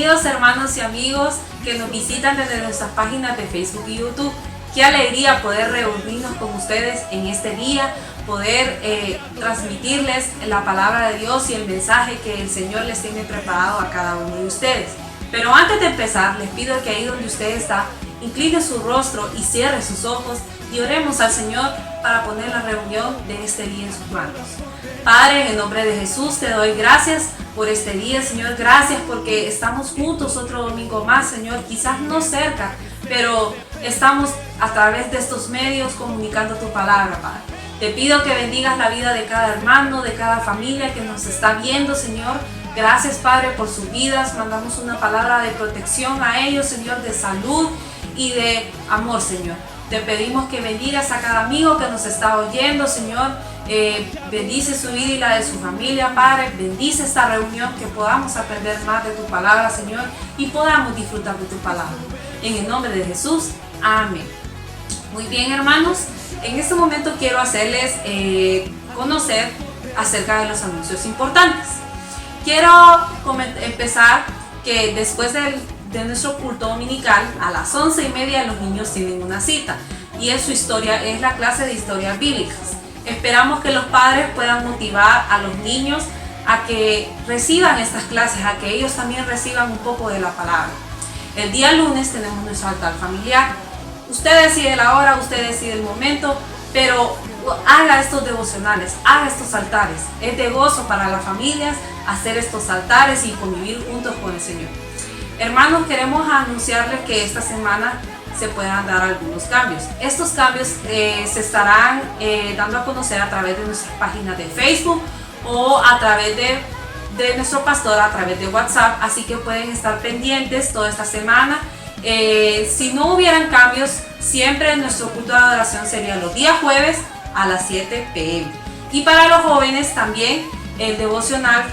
Bienvenidos hermanos y amigos que nos visitan desde nuestras páginas de Facebook y YouTube. Qué alegría poder reunirnos con ustedes en este día, poder transmitirles la palabra de Dios y el mensaje que el Señor les tiene preparado a cada uno de ustedes. Pero antes de empezar, les pido que ahí donde usted está, incline su rostro y cierre sus ojos y oremos al Señor para poner la reunión de este día en sus manos. Padre, en el nombre de Jesús te doy gracias por este día, Señor. Gracias porque estamos juntos otro domingo más, Señor. Quizás no cerca, pero estamos a través de estos medios comunicando tu palabra, Padre. Te pido que bendigas la vida de cada hermano, de cada familia que nos está viendo, Señor. Gracias, Padre, por sus vidas. Mandamos una palabra de protección a ellos, Señor, de salud y de amor, Señor. Te pedimos que bendigas a cada amigo que nos está oyendo, Señor. Bendice su vida y la de su familia, Padre. Bendice esta reunión, que podamos aprender más de tu palabra, Señor, y podamos disfrutar de tu palabra. En el nombre de Jesús, amén. Muy bien, hermanos. En este momento quiero hacerles conocer acerca de los anuncios importantes. Quiero empezar que después de nuestro culto dominical, a las 11:30 los niños tienen una cita y es la clase de historias bíblicas. Esperamos que los padres puedan motivar a los niños a que reciban estas clases, a que ellos también reciban un poco de la palabra. El día lunes tenemos nuestro altar familiar. Usted decide la hora, usted decide el momento, pero haga estos devocionales, haga estos altares. Es de gozo para las familias hacer estos altares y convivir juntos con el Señor. Hermanos, queremos anunciarles que esta semana se puedan dar algunos cambios. Estos cambios se estarán dando a conocer a través de nuestras páginas de Facebook o a través de nuestro pastor a través de WhatsApp, así que pueden estar pendientes toda esta semana. Si no hubieran cambios, siempre nuestro culto de adoración sería los días jueves a las 7 p.m. Y para los jóvenes también el devocional,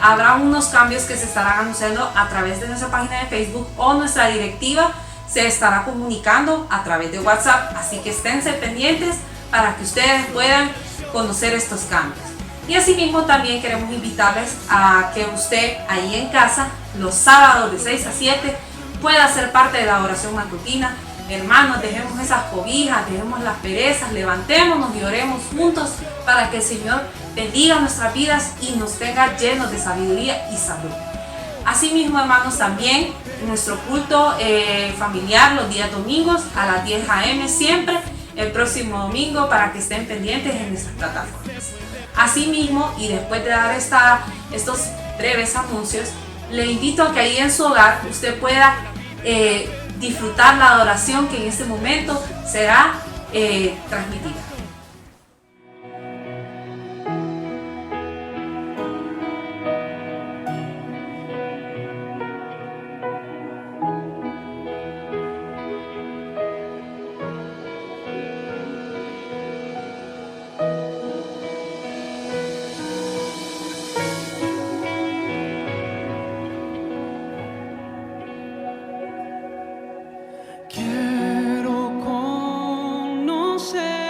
habrá unos cambios que se estarán anunciando a través de nuestra página de Facebook, o nuestra directiva se estará comunicando a través de WhatsApp, así que esténse pendientes para que ustedes puedan conocer estos cambios. Y asimismo también queremos invitarles a que usted ahí en casa, los sábados de 6 a 7, pueda ser parte de la oración matutina. Hermanos, dejemos esas cobijas, dejemos las perezas, levantémonos y oremos juntos para que el Señor bendiga nuestras vidas y nos tenga llenos de sabiduría y salud. Asimismo, hermanos, también nuestro culto familiar los días domingos a las 10 a.m. siempre el próximo domingo, para que estén pendientes en nuestras plataformas. Asimismo, y después de dar estos breves anuncios, le invito a que ahí en su hogar usted pueda disfrutar la adoración que en este momento será transmitida. Sea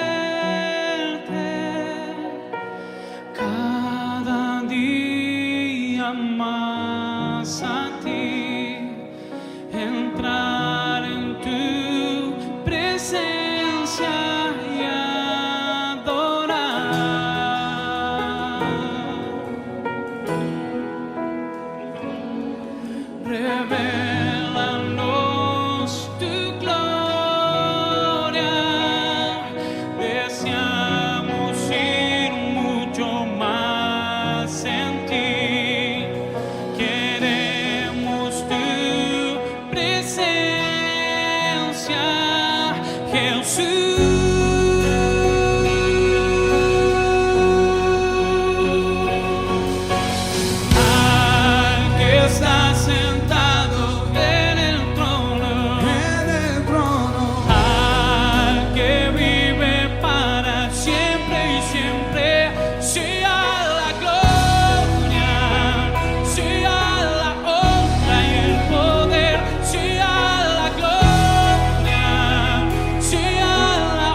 la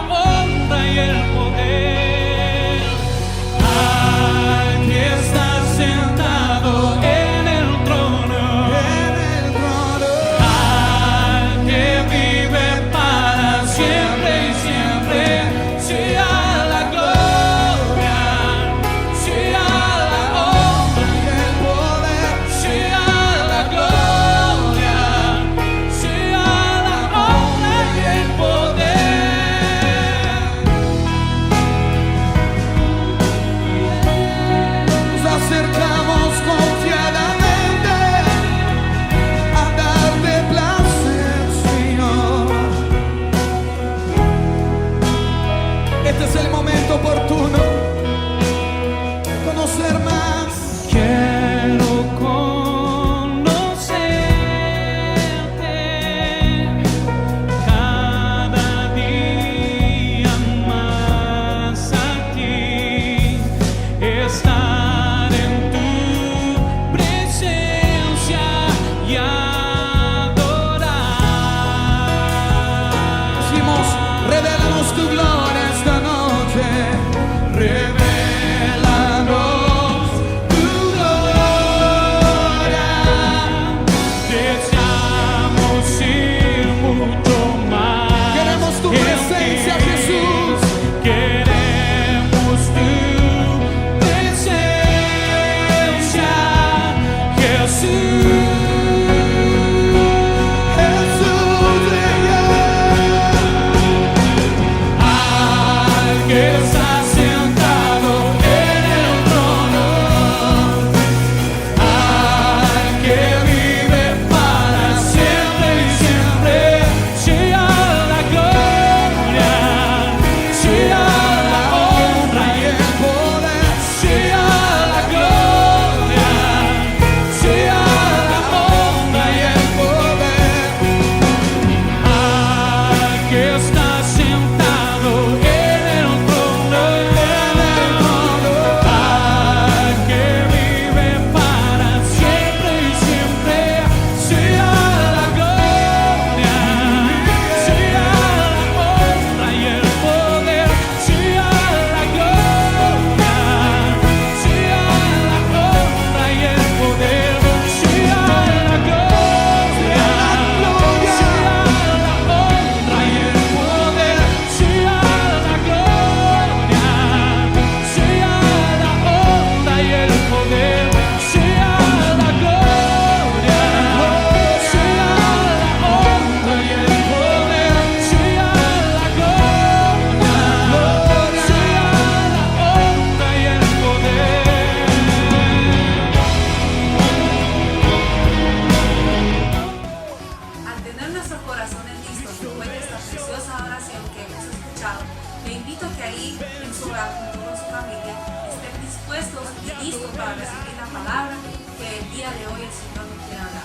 preciosa oración que hemos escuchado, le invito a que ahí en su hogar, junto con su familia, estén dispuestos y listos para recibir la palabra que el día de hoy el Señor nos quiere dar.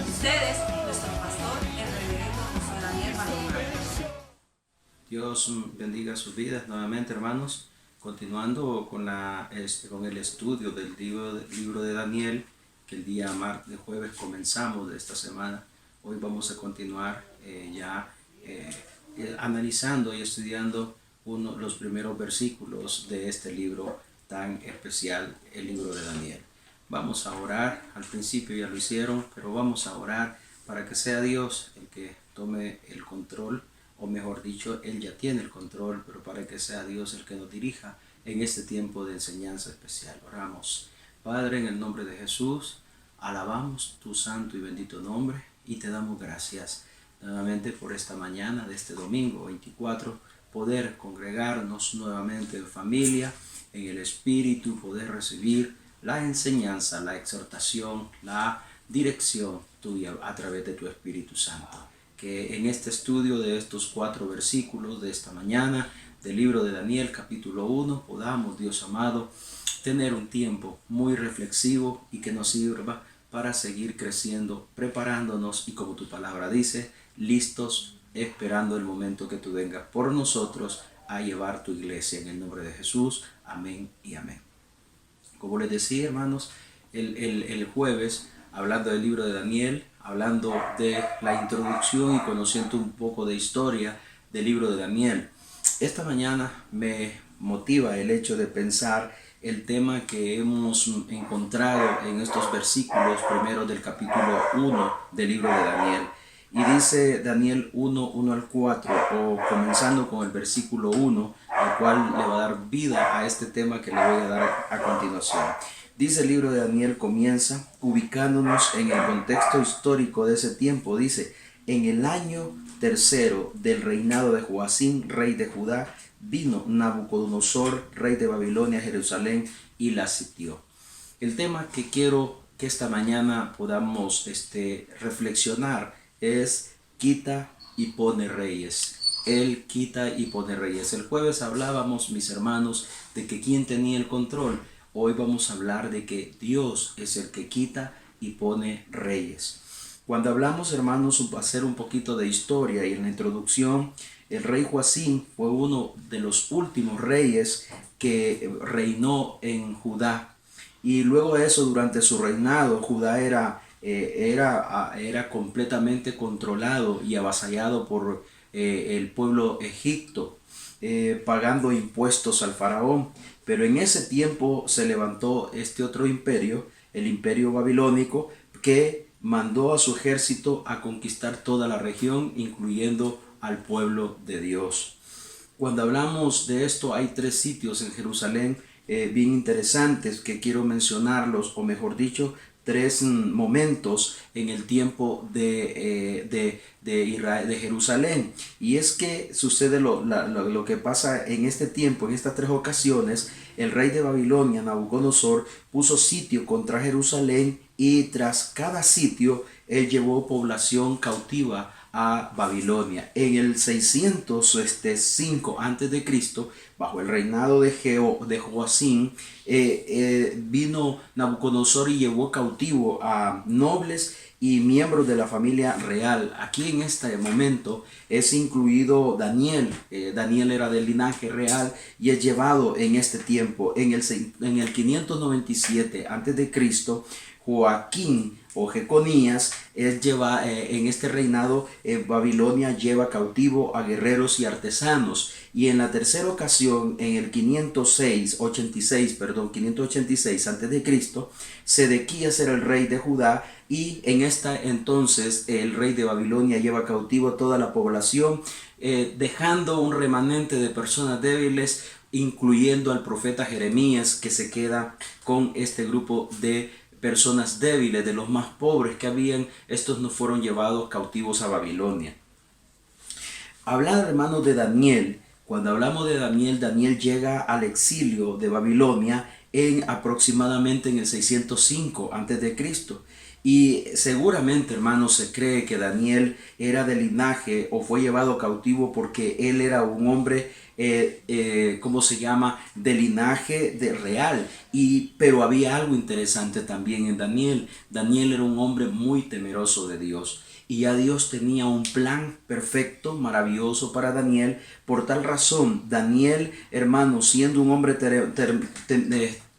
Ustedes, nuestro pastor, el reverendo José Daniel Maldonado. Dios bendiga sus vidas nuevamente, hermanos. Continuando con el estudio del libro de Daniel, que el día jueves comenzamos de esta semana. Hoy vamos a continuar analizando y estudiando los primeros versículos de este libro tan especial, el libro de Daniel. Vamos a orar. Al principio ya lo hicieron, pero vamos a orar para que sea Dios el que tome el control, o mejor dicho, Él ya tiene el control, pero para que sea Dios el que nos dirija en este tiempo de enseñanza especial. Oramos. Padre, en el nombre de Jesús, alabamos tu santo y bendito nombre y te damos gracias nuevamente por esta mañana de este domingo 24, poder congregarnos nuevamente en familia, en el Espíritu, poder recibir la enseñanza, la exhortación, la dirección tuya a través de tu Espíritu Santo. Que en este estudio de estos 4 versículos de esta mañana del libro de Daniel capítulo 1 podamos, Dios amado, tener un tiempo muy reflexivo y que nos sirva para seguir creciendo, preparándonos y, como tu palabra dice, listos, esperando el momento que tú vengas por nosotros a llevar tu iglesia. En el nombre de Jesús, amén y amén. Como les decía, hermanos, el jueves, hablando del libro de Daniel, hablando de la introducción y conociendo un poco de historia del libro de Daniel, esta mañana me motiva el hecho de pensar el tema que hemos encontrado en estos versículos primeros del capítulo 1 del libro de Daniel. Y dice Daniel 1 al 4, o comenzando con el versículo 1, el cual le va a dar vida a este tema que le voy a dar a continuación. Dice el libro de Daniel, comienza ubicándonos en el contexto histórico de ese tiempo. Dice: en el año 3 del reinado de Joacim, rey de Judá, vino Nabucodonosor, rey de Babilonia, a Jerusalén y la sitió. El tema que quiero que esta mañana podamos reflexionar es: quita y pone reyes. Él quita y pone reyes. El jueves hablábamos, mis hermanos, de que quién tenía el control. Hoy vamos a hablar de que Dios es el que quita y pone reyes. Cuando hablamos, hermanos, va a hacer un poquito de historia, y en la introducción, el rey Joacim fue uno de los últimos reyes que reinó en Judá. Y luego de eso, durante su reinado, Judá era completamente controlado y avasallado por el pueblo egipto, pagando impuestos al faraón. Pero en ese tiempo se levantó este otro imperio, el imperio babilónico, que mandó a su ejército a conquistar toda la región, incluyendo al pueblo de Dios. Cuando hablamos de esto, hay 3 sitios en Jerusalén bien interesantes que quiero mencionarlos, o mejor dicho, 3 momentos en el tiempo de Jerusalén. Y es que sucede lo que pasa en este tiempo, en estas 3 ocasiones. El rey de Babilonia, Nabucodonosor, puso sitio contra Jerusalén, y tras cada sitio él llevó población cautiva a Babilonia. En el 605 a.C., bajo el reinado de Joacim, vino Nabucodonosor y llevó cautivo a nobles y miembros de la familia real. Aquí en este momento es incluido Daniel. Daniel era del linaje real y es llevado en este tiempo. En el 597 a.C., Joaquín o Jeconías en este reinado Babilonia lleva cautivo a guerreros y artesanos. Y en la tercera ocasión, en el 586 a.C., Sedequías era el rey de Judá, y en esta entonces el rey de Babilonia lleva cautivo a toda la población, dejando un remanente de personas débiles, incluyendo al profeta Jeremías, que se queda con este grupo de personas débiles, de los más pobres que habían. Estos no fueron llevados cautivos a Babilonia. Hablar, hermanos, de Daniel. Cuando hablamos de Daniel, Daniel llega al exilio de Babilonia aproximadamente en el 605 a.C. Y seguramente, hermanos, se cree que Daniel era de linaje o fue llevado cautivo porque él era un hombre, ¿cómo se llama? De linaje de real. Pero había algo interesante también en Daniel. Daniel era un hombre muy temeroso de Dios. Y ya Dios tenía un plan perfecto, maravilloso para Daniel. Por tal razón, Daniel, hermano, siendo un hombre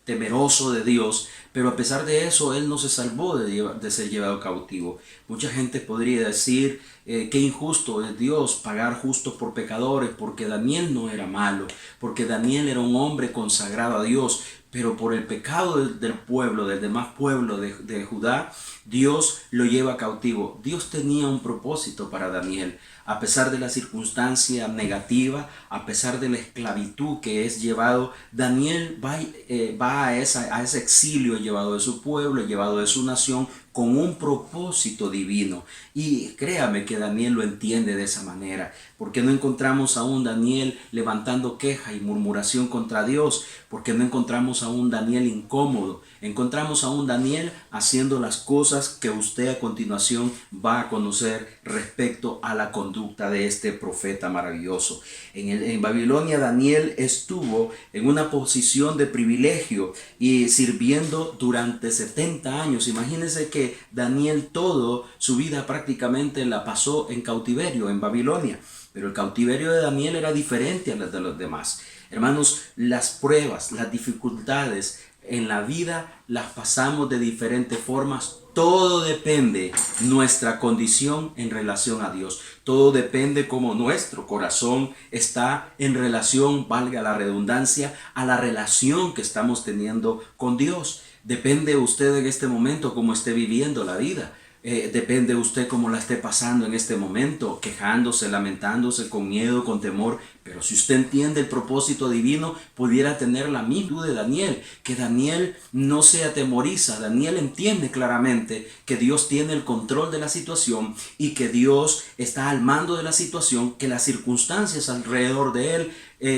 temeroso de Dios, pero a pesar de eso, él no se salvó de ser llevado cautivo. Mucha gente podría decir qué injusto es Dios pagar justo por pecadores, porque Daniel no era malo, porque Daniel era un hombre consagrado a Dios, pero por el pecado del pueblo, del demás pueblo de Judá, Dios lo lleva cautivo. Dios tenía un propósito para Daniel. A pesar de la circunstancia negativa, a pesar de la esclavitud que es llevado, Daniel va a ese exilio llevado de su pueblo, llevado de su nación, con un propósito divino. Y créame que Daniel lo entiende de esa manera, porque no encontramos a un Daniel levantando queja y murmuración contra Dios, porque no encontramos a un Daniel incómodo, encontramos a un Daniel haciendo las cosas que usted a continuación va a conocer respecto a la conducta de este profeta maravilloso. En Babilonia, Daniel estuvo en una posición de privilegio y sirviendo durante 70 años. Imagínense que Daniel toda su vida prácticamente la pasó en cautiverio en Babilonia, pero el cautiverio de Daniel era diferente a las de los demás. Hermanos, las pruebas, las dificultades en la vida las pasamos de diferentes formas. Todo depende nuestra condición en relación a Dios. Todo depende cómo nuestro corazón está en relación, valga la redundancia, a la relación que estamos teniendo con Dios. Depende usted en este momento cómo esté viviendo la vida. Depende usted cómo la esté pasando en este momento, quejándose, lamentándose, con miedo, con temor. Pero si usted entiende el propósito divino, pudiera tener la misma de Daniel, que Daniel no se atemoriza. Daniel entiende claramente que Dios tiene el control de la situación y que Dios está al mando de la situación, que las circunstancias alrededor de él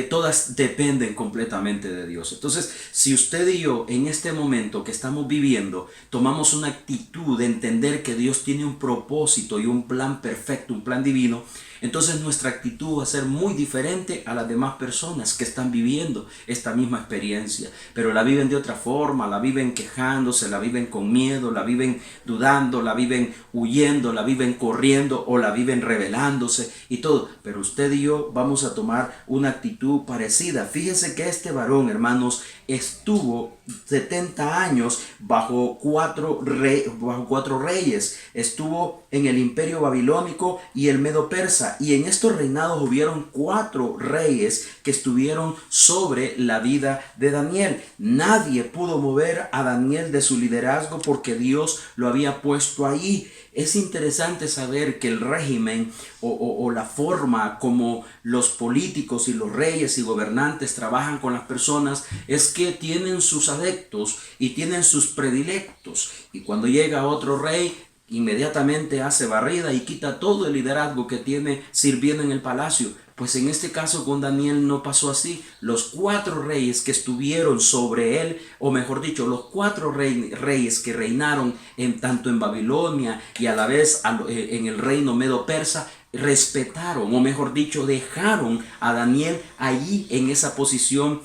todas dependen completamente de Dios. Entonces, si usted y yo en este momento que estamos viviendo tomamos una actitud de entender que Dios tiene un propósito y un plan perfecto, un plan divino, entonces nuestra actitud va a ser muy diferente a las demás personas que están viviendo esta misma experiencia, pero la viven de otra forma, la viven quejándose, la viven con miedo, la viven dudando, la viven huyendo, la viven corriendo o la viven rebelándose y todo. Pero usted y yo vamos a tomar una actitud parecida. Fíjese que este varón, hermanos, estuvo 70 años bajo cuatro reyes. Estuvo en el imperio babilónico y el medo persa, y en estos reinados hubieron 4 reyes que estuvieron sobre la vida de Daniel. Nadie pudo mover a Daniel de su liderazgo porque Dios lo había puesto ahí. Es interesante saber que el régimen o la forma como los políticos y los reyes y gobernantes trabajan con las personas es que tienen sus adeptos y tienen sus predilectos, y cuando llega otro rey inmediatamente hace barrida y quita todo el liderazgo que tiene sirviendo en el palacio. Pues en este caso con Daniel no pasó así. Los 4 reyes que estuvieron sobre él, o mejor dicho, los 4 reyes que reinaron tanto en Babilonia y a la vez en el reino medo persa, respetaron, o mejor dicho, dejaron a Daniel allí en esa posición,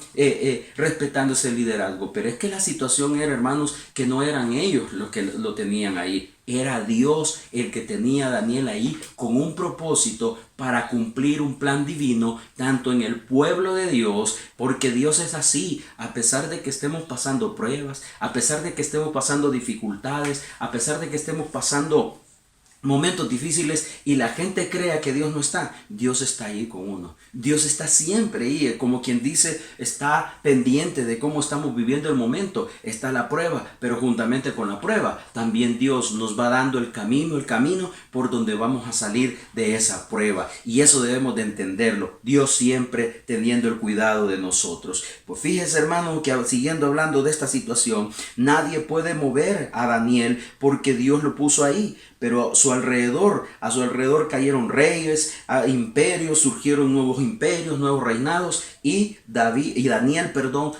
respetando ese liderazgo. Pero es que la situación era, hermanos, que no eran ellos los que lo tenían ahí. Era Dios el que tenía a Daniel ahí con un propósito para cumplir un plan divino, tanto en el pueblo de Dios, porque Dios es así. A pesar de que estemos pasando pruebas, a pesar de que estemos pasando dificultades, a pesar de que estemos pasando momentos difíciles y la gente crea que Dios no está, Dios está ahí con uno. Dios está siempre ahí, como quien dice, está pendiente de cómo estamos viviendo el momento. Está la prueba, pero juntamente con la prueba también Dios nos va dando el camino por donde vamos a salir de esa prueba, y eso debemos de entenderlo. Dios siempre teniendo el cuidado de nosotros. Pues fíjese, hermano, que siguiendo hablando de esta situación, nadie puede mover a Daniel porque Dios lo puso ahí. Pero a su alrededor cayeron reyes, imperios, surgieron nuevos imperios, nuevos reinados, y Daniel,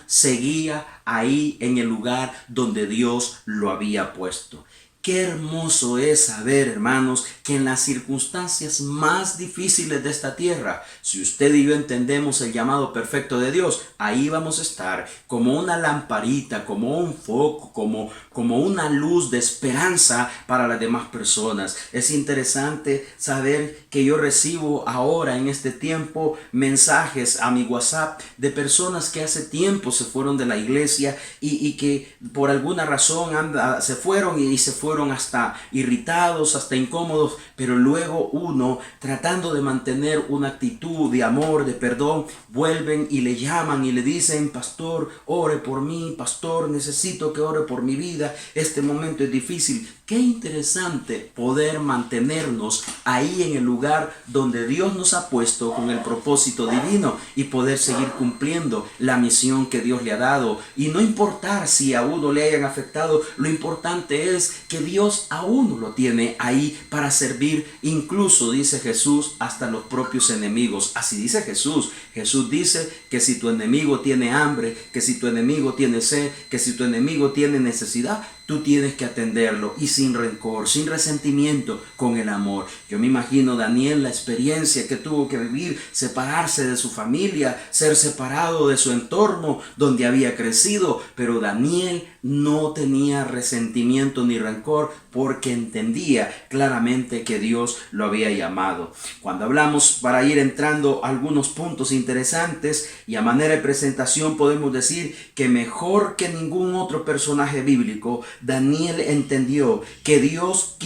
seguía ahí en el lugar donde Dios lo había puesto. Qué hermoso es saber, hermanos, que en las circunstancias más difíciles de esta tierra, si usted y yo entendemos el llamado perfecto de Dios, ahí vamos a estar como una lamparita, como un foco, como una luz de esperanza para las demás personas. Es interesante saber que yo recibo ahora en este tiempo mensajes a mi WhatsApp de personas que hace tiempo se fueron de la iglesia y que por alguna razón se fueron hasta irritados, hasta incómodos, pero luego uno, tratando de mantener una actitud de amor, de perdón, vuelven y le llaman y le dicen: pastor, ore por mí, pastor, necesito que ore por mi vida, este momento es difícil. Qué interesante poder mantenernos ahí en el lugar donde Dios nos ha puesto con el propósito divino y poder seguir cumpliendo la misión que Dios le ha dado. Y no importar si a uno le hayan afectado, lo importante es que Dios a uno lo tiene ahí para servir, incluso, dice Jesús, hasta los propios enemigos. Así dice Jesús. Jesús dice que si tu enemigo tiene hambre, que si tu enemigo tiene sed, que si tu enemigo tiene necesidad, tú tienes que atenderlo, y sin rencor, sin resentimiento, con el amor. Yo me imagino Daniel, la experiencia que tuvo que vivir, separarse de su familia, ser separado de su entorno donde había crecido, pero Daniel no tenía resentimiento ni rencor porque entendía claramente que Dios lo había llamado. Cuando hablamos, para ir entrando a algunos puntos interesantes y a manera de presentación, podemos decir que mejor que ningún otro personaje bíblico, Daniel entendió que Dios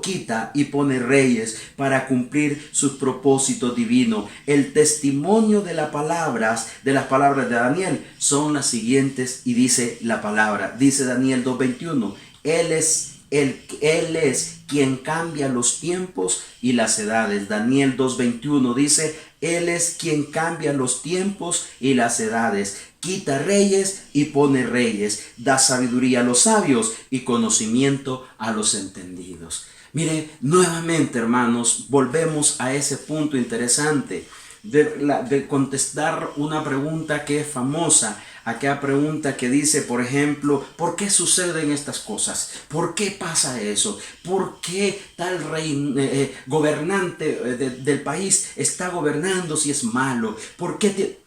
quita y pone reyes para cumplir sus propósitos divinos. El testimonio de las palabras de Daniel son las siguientes, y dice la palabra, dice Daniel 2:21, Él es quien cambia los tiempos y las edades. Daniel 2:21 dice: Él es quien cambia los tiempos y las edades. Quita reyes y pone reyes. Da sabiduría a los sabios y conocimiento a los entendidos. Mire, nuevamente, hermanos, volvemos a ese punto interesante de contestar una pregunta que es famosa. Aquella pregunta que dice, por ejemplo, ¿por qué suceden estas cosas? ¿Por qué pasa eso? ¿Por qué tal rey gobernante del país está gobernando si es malo? ¿Por qué?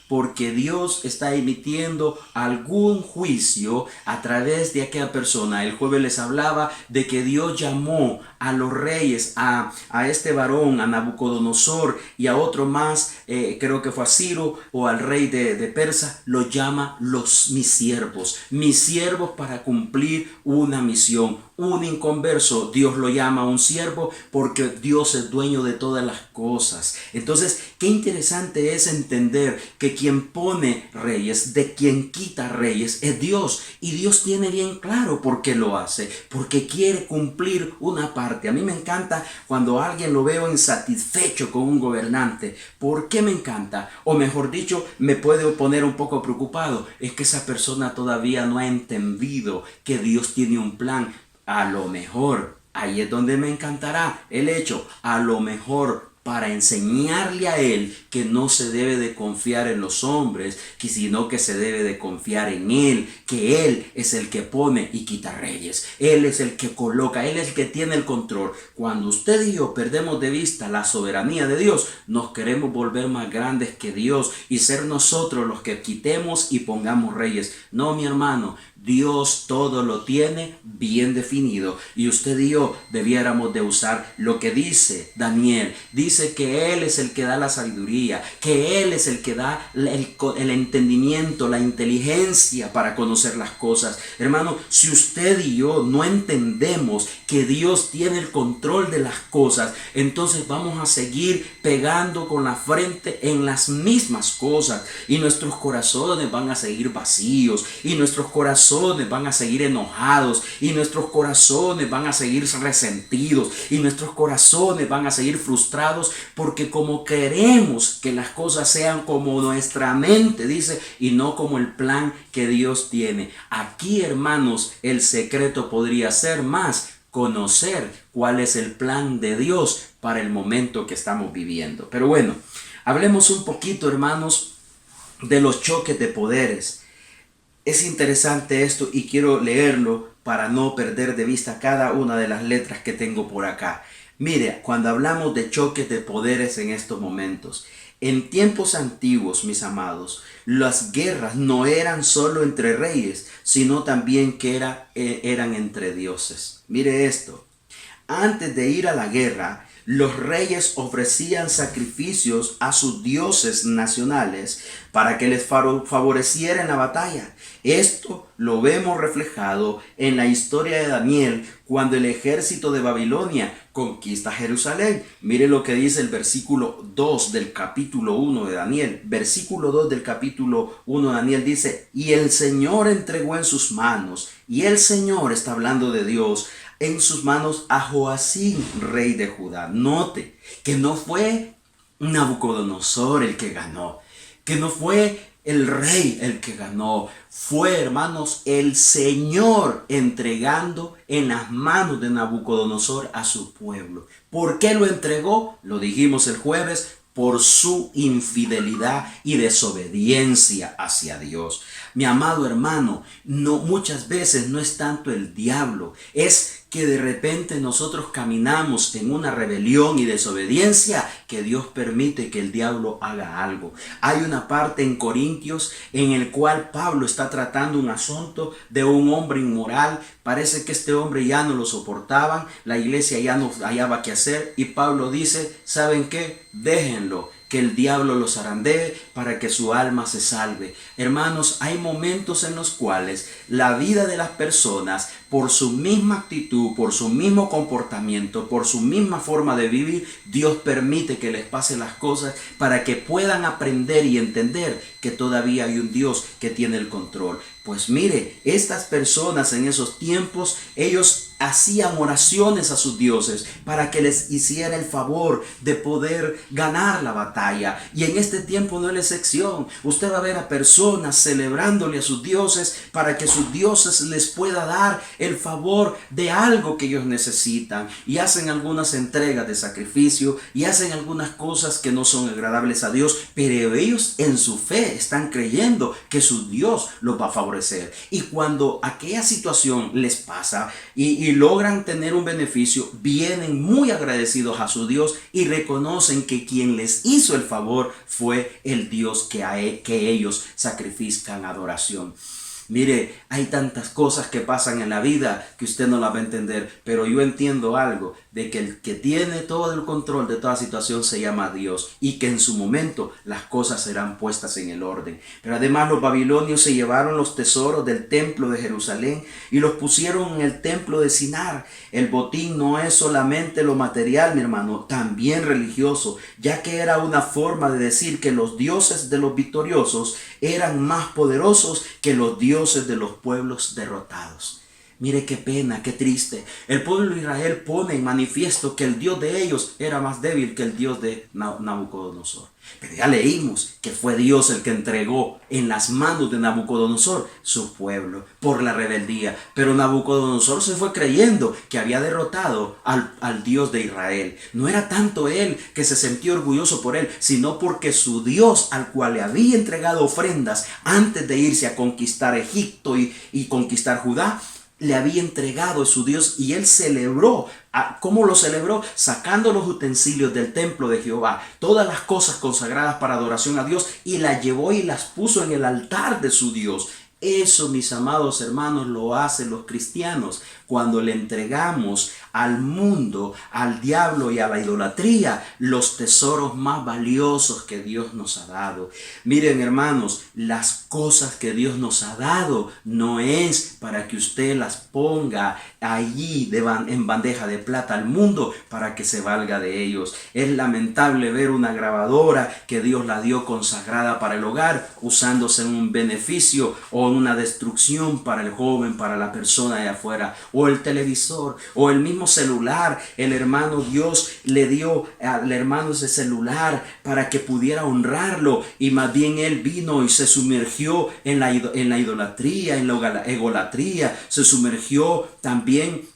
Porque Dios está emitiendo algún juicio a través de aquella persona. El jueves les hablaba de que Dios llamó a los reyes, a este varón, a Nabucodonosor y a otro más, creo que fue a Ciro o al rey de Persa, lo llama mis siervos para cumplir una misión. Un inconverso, Dios lo llama un siervo porque Dios es dueño de todas las cosas. Entonces, qué interesante es entender que quien pone reyes, de quien quita reyes, es Dios. Y Dios tiene bien claro por qué lo hace, porque quiere cumplir una parte. A mí me encanta cuando alguien lo veo insatisfecho con un gobernante. ¿Por qué me encanta? O mejor dicho, me puede poner un poco preocupado. Es que esa persona todavía no ha entendido que Dios tiene un plan. A lo mejor, ahí es donde me encantará el hecho, a lo mejor para enseñarle a él que no se debe de confiar en los hombres, sino que se debe de confiar en él, que él es el que pone y quita reyes, él es el que coloca, él es el que tiene el control. Cuando usted y yo perdemos de vista la soberanía de Dios, nos queremos volver más grandes que Dios y ser nosotros los que quitemos y pongamos reyes. No, mi hermano, Dios todo lo tiene bien definido y usted y yo debiéramos de usar lo que dice Daniel. Dice que Él es el que da la sabiduría, que Él es el que da el entendimiento, la inteligencia para conocer las cosas. Hermano, si usted y yo no entendemos que Dios tiene el control de las cosas, entonces vamos a seguir pegando con la frente en las mismas cosas y nuestros corazones van a seguir vacíos y nuestros corazones van a seguir enojados y nuestros corazones van a seguir resentidos y nuestros corazones van a seguir frustrados porque como queremos que las cosas sean como nuestra mente dice y no como el plan que Dios tiene. Aquí, hermanos, el secreto podría ser más conocer cuál es el plan de Dios para el momento que estamos viviendo. Pero bueno, hablemos un poquito, hermanos, de los choques de poderes. Es interesante esto y quiero leerlo para no perder de vista cada una de las letras que tengo por acá. Mire, cuando hablamos de choques de poderes en estos momentos, en tiempos antiguos, mis amados, las guerras no eran solo entre reyes, sino también que eran entre dioses. Mire esto, antes de ir a la guerra, los reyes ofrecían sacrificios a sus dioses nacionales para que les favoreciera en la batalla. Esto lo vemos reflejado en la historia de Daniel cuando el ejército de Babilonia conquista Jerusalén. Mire lo que dice el versículo 2 del capítulo 1 de Daniel. Versículo 2 del capítulo 1 de Daniel dice: y el Señor entregó en sus manos, y el Señor está hablando de Dios, en sus manos a Joacim, rey de Judá. Note que no fue Nabucodonosor el que ganó, que no fue el rey el que ganó, fue, hermanos, el Señor entregando en las manos de Nabucodonosor a su pueblo. ¿Por qué lo entregó? Lo dijimos el jueves, por su infidelidad y desobediencia hacia Dios. Mi amado hermano, muchas veces no es tanto el diablo, es que de repente nosotros caminamos en una rebelión y desobediencia que Dios permite que el diablo haga algo. Hay una parte en Corintios en el cual Pablo está tratando un asunto de un hombre inmoral. Parece que este hombre ya no lo soportaban, la iglesia ya no hallaba qué hacer, y Pablo dice: ¿saben qué? Déjenlo, que el diablo los zarandee para que su alma se salve. Hermanos, hay momentos en los cuales la vida de las personas, por su misma actitud, por su mismo comportamiento, por su misma forma de vivir, Dios permite que les pasen las cosas para que puedan aprender y entender que todavía hay un Dios que tiene el control. Pues mire, estas personas en esos tiempos, ellos hacían oraciones a sus dioses para que les hiciera el favor de poder ganar la batalla. Y en este tiempo no es la excepción. Usted va a ver a personas celebrándole a sus dioses para que sus dioses les pueda dar el favor de algo que ellos necesitan. Y hacen algunas entregas de sacrificio y hacen algunas cosas que no son agradables a Dios, pero ellos en su fe están creyendo que su Dios los va a favorecer. Y cuando aquella situación les pasa y logran tener un beneficio, vienen muy agradecidos a su Dios y reconocen que quien les hizo el favor fue el Dios que ellos sacrifican adoración. Mire, hay tantas cosas que pasan en la vida que usted no las va a entender, pero yo entiendo algo, de que el que tiene todo el control de toda situación se llama Dios, y que en su momento las cosas serán puestas en el orden. Pero además los babilonios se llevaron los tesoros del templo de Jerusalén y los pusieron en el templo de Sinar. El botín no es solamente lo material, mi hermano, también religioso, ya que era una forma de decir que los dioses de los victoriosos eran más poderosos que los dioses de los pueblos derrotados. Mire qué pena, qué triste. El pueblo de Israel pone en manifiesto que el Dios de ellos era más débil que el Dios de Nabucodonosor. Pero ya leímos que fue Dios el que entregó en las manos de Nabucodonosor su pueblo por la rebeldía. Pero Nabucodonosor se fue creyendo que había derrotado al Dios de Israel. No era tanto él que se sentía orgulloso por él, sino porque su Dios, al cual le había entregado ofrendas antes de irse a conquistar Egipto y conquistar Judá, le había entregado a su Dios, y él celebró. ¿Cómo lo celebró? Sacando los utensilios del templo de Jehová, todas las cosas consagradas para adoración a Dios, y las llevó y las puso en el altar de su Dios. Eso, mis amados hermanos, lo hacen los cristianos cuando le entregamos al mundo, al diablo y a la idolatría los tesoros más valiosos que Dios nos ha dado. Miren, hermanos, las cosas que Dios nos ha dado no es para que usted las ponga allí en bandeja de plata al mundo para que se valga de ellos. Es lamentable ver una grabadora que Dios la dio consagrada para el hogar usándose en un beneficio o en una destrucción para el joven, para la persona de afuera, o el televisor o el mismo celular. El hermano, Dios le dio al hermano ese celular para que pudiera honrarlo, y más bien él vino y se sumergió en la idolatría, en la egolatría, se sumergió también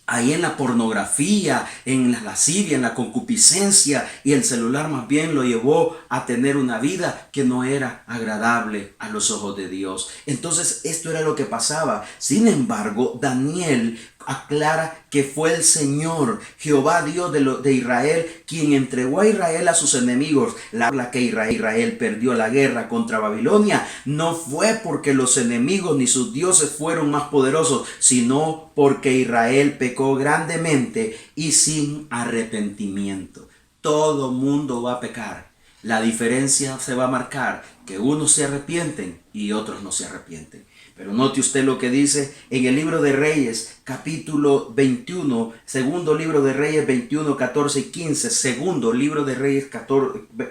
ahí en la pornografía, en la lascivia, en la concupiscencia, y el celular más bien lo llevó a tener una vida que no era agradable a los ojos de Dios. Entonces esto era lo que pasaba. Sin embargo, Daniel aclara que fue el Señor, Jehová Dios de Israel, quien entregó a Israel a sus enemigos. La que Israel perdió la guerra contra Babilonia no fue porque los enemigos ni sus dioses fueron más poderosos, sino porque Israel pecó grandemente y sin arrepentimiento. Todo mundo va a pecar. La diferencia se va a marcar que unos se arrepienten y otros no se arrepienten. Pero note usted lo que dice en el libro de Reyes, capítulo 21, segundo libro de Reyes 21, 14 y 15, segundo libro de Reyes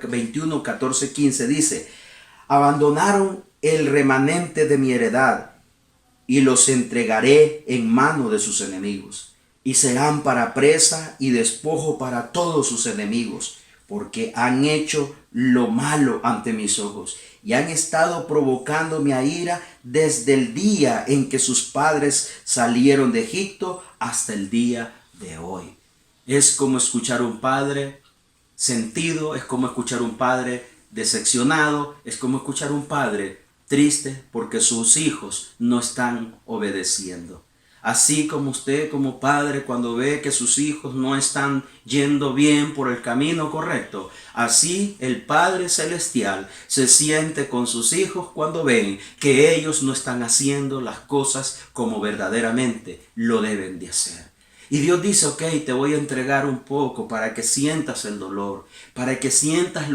21, 14 y 15, dice: abandonaron el remanente de mi heredad y los entregaré en mano de sus enemigos, y serán para presa y despojo para todos sus enemigos, porque han hecho lo malo ante mis ojos y han estado provocando mi ira desde el día en que sus padres salieron de Egipto hasta el día de hoy. Es como escuchar a un padre sentido, es como escuchar a un padre decepcionado, es como escuchar a un padre triste porque sus hijos no están obedeciendo. Así como usted como padre, cuando ve que sus hijos no están yendo bien por el camino correcto, así el Padre Celestial se siente con sus hijos cuando ven que ellos no están haciendo las cosas como verdaderamente lo deben de hacer. Y Dios dice: ok, te voy a entregar un poco para que sientas el dolor, para que sientas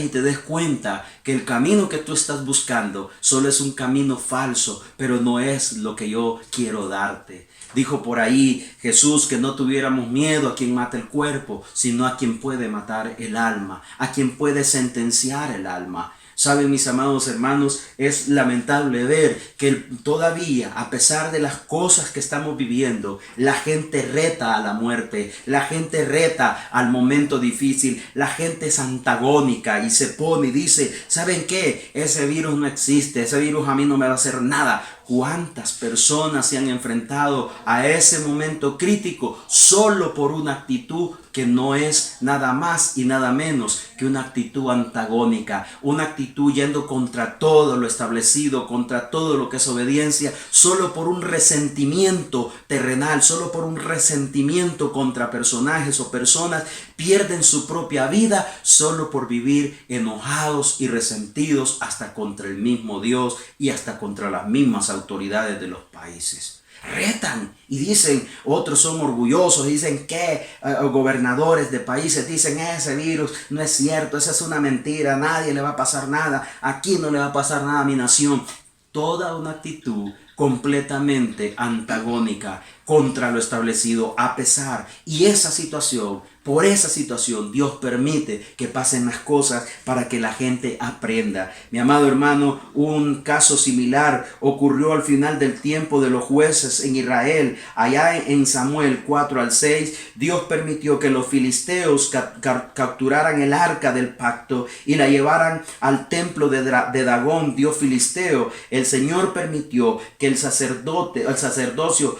y te des cuenta que el camino que tú estás buscando solo es un camino falso, pero no es lo que yo quiero darte. Dijo por ahí Jesús que no tuviéramos miedo a quien mata el cuerpo, sino a quien puede matar el alma, a quien puede sentenciar el alma. Saben, mis amados hermanos, es lamentable ver que todavía, a pesar de las cosas que estamos viviendo, la gente reta a la muerte, la gente reta al momento difícil, la gente es antagónica y se pone y dice: ¿saben qué? Ese virus no existe, ese virus a mí no me va a hacer nada. ¿Cuántas personas se han enfrentado a ese momento crítico solo por una actitud que no es nada más y nada menos que una actitud antagónica, una actitud yendo contra todo lo establecido, contra todo lo que es obediencia, solo por un resentimiento terrenal, solo por un resentimiento contra personajes o personas, pierden su propia vida solo por vivir enojados y resentidos hasta contra el mismo Dios y hasta contra las mismas autoridades de los países. Retan y dicen, otros son orgullosos, dicen que gobernadores de países dicen: ese virus no es cierto, esa es una mentira, a nadie le va a pasar nada, aquí no le va a pasar nada a mi nación. Toda una actitud completamente antagónica contra lo establecido, a pesar, y esa situación, por esa situación Dios permite que pasen las cosas para que la gente aprenda. Mi amado hermano, un caso similar ocurrió al final del tiempo de los jueces en Israel. Allá en Samuel 4 al 6, Dios permitió que los filisteos capturaran el arca del pacto y la llevaran al templo de Dagón, dios filisteo. El Señor permitió que el sacerdocio,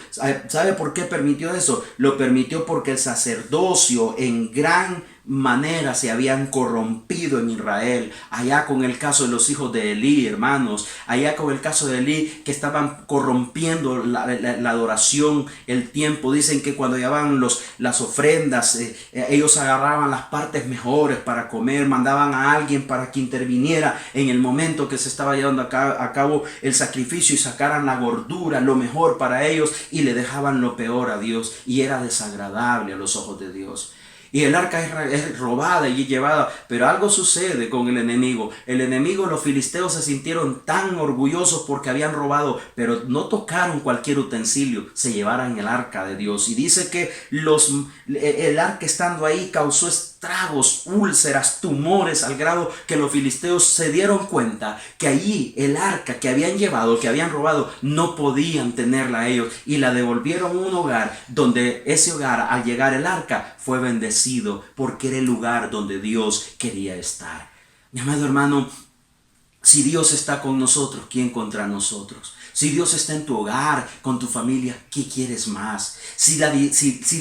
¿sabe por qué permitió eso? Lo permitió porque el sacerdocio en gran manera se habían corrompido en Israel. Allá con el caso de los hijos de Elí, hermanos, allá con el caso de Elí, que estaban corrompiendo la adoración, el tiempo. Dicen que cuando llevaban las ofrendas, ellos agarraban las partes mejores para comer, mandaban a alguien para que interviniera en el momento que se estaba llevando a cabo el sacrificio y sacaran la gordura, lo mejor para ellos, y le dejaban lo peor a Dios, y era desagradable a los ojos de Dios. Y el arca es robada y llevada, pero algo sucede con el enemigo. El enemigo, los filisteos se sintieron tan orgullosos porque habían robado, pero no tocaron cualquier utensilio, se llevaron el arca de Dios. Y dice que el arca estando ahí causó estragos, úlceras, tumores, al grado que los filisteos se dieron cuenta que allí el arca que habían llevado, que habían robado, no podían tenerla ellos, y la devolvieron a un hogar donde ese hogar, al llegar el arca, fue bendecido porque era el lugar donde Dios quería estar. Mi amado hermano, Si Dios está con nosotros, ¿quién contra nosotros? Si Dios está en tu hogar, con tu familia, ¿qué quieres más? Si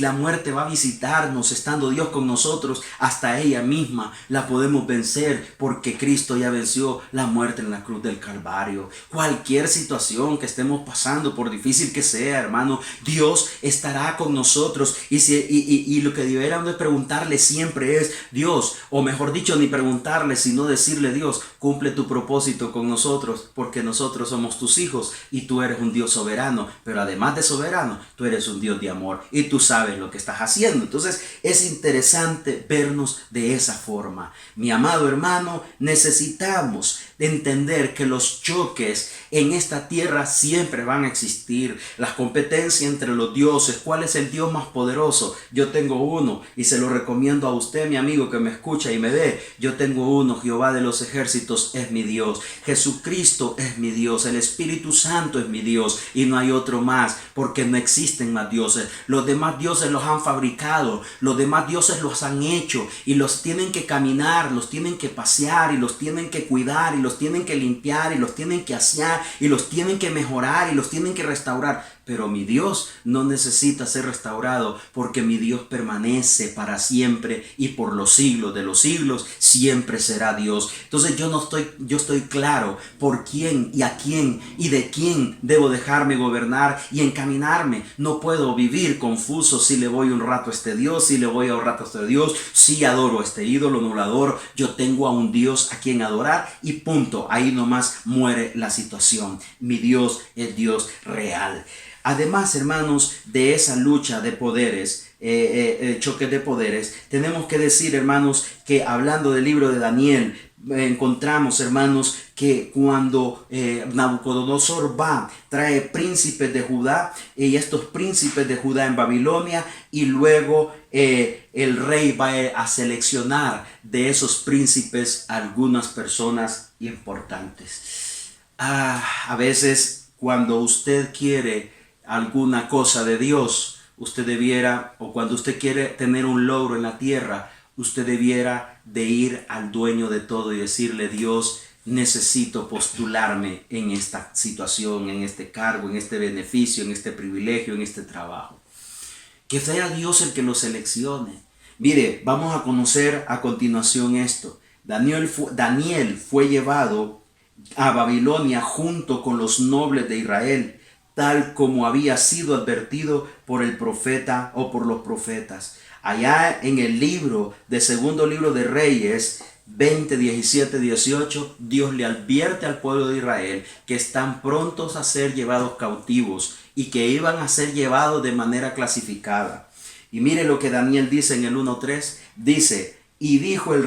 la muerte va a visitarnos, estando Dios con nosotros, hasta ella misma la podemos vencer, porque Cristo ya venció la muerte en la cruz del Calvario. Cualquier situación que estemos pasando, por difícil que sea, hermano, Dios estará con nosotros. Y lo que deberíamos de preguntarle siempre es: Dios, o mejor dicho, ni preguntarle, sino decirle: Dios, cumple tu propósito con nosotros, porque nosotros somos tus hijos y tú eres un Dios soberano, pero además de soberano, tú eres un Dios de amor y tú sabes lo que estás haciendo. Entonces es interesante vernos de esa forma. Mi amado hermano, necesitamos entender que los choques en esta tierra siempre van a existir. Las competencias entre los dioses. ¿Cuál es el Dios más poderoso? Yo tengo uno y se lo recomiendo a usted, mi amigo que me escucha y me ve. Yo tengo uno: Jehová de los ejércitos es mi Dios. Jesucristo es mi Dios. El Espíritu Santo es mi Dios y no hay otro más, porque no existen más dioses. Los demás dioses los han fabricado, los demás dioses los han hecho y los tienen que caminar, los tienen que pasear y los tienen que cuidar y los tienen que limpiar y los tienen que asear y los tienen que mejorar y los tienen que restaurar. Pero mi Dios no necesita ser restaurado, porque mi Dios permanece para siempre y por los siglos de los siglos siempre será Dios. Entonces yo estoy claro por quién y a quién y de quién debo dejarme gobernar y encaminarme. No puedo vivir confuso si le voy un rato a este Dios, si le voy a un rato a este Dios, si adoro a este ídolo, no lo adoro. Yo tengo a un Dios a quien adorar y punto. Ahí nomás muere la situación. Mi Dios es Dios real. Además, hermanos, de esa lucha de poderes, choques de poderes, tenemos que decir, hermanos, que hablando del libro de Daniel, encontramos, hermanos, que cuando Nabucodonosor trae príncipes de Judá, y estos príncipes de Judá en Babilonia, y luego el rey va a seleccionar de esos príncipes algunas personas importantes. A veces cuando usted quiere alguna cosa de Dios, usted debiera, o cuando usted quiere tener un logro en la tierra, usted debiera de ir al dueño de todo y decirle: Dios, necesito postularme en esta situación, en este cargo, en este beneficio, en este privilegio, en este trabajo. Que sea Dios el que lo seleccione. Mire, vamos a conocer a continuación esto. Daniel fue llevado a Babilonia junto con los nobles de Israel, tal como había sido advertido por el profeta o por los profetas. Allá en el segundo libro de Reyes 20, 17, 18, Dios le advierte al pueblo de Israel que están prontos a ser llevados cautivos y que iban a ser llevados de manera clasificada. Y mire lo que Daniel dice en el 1:3, dice: y dijo el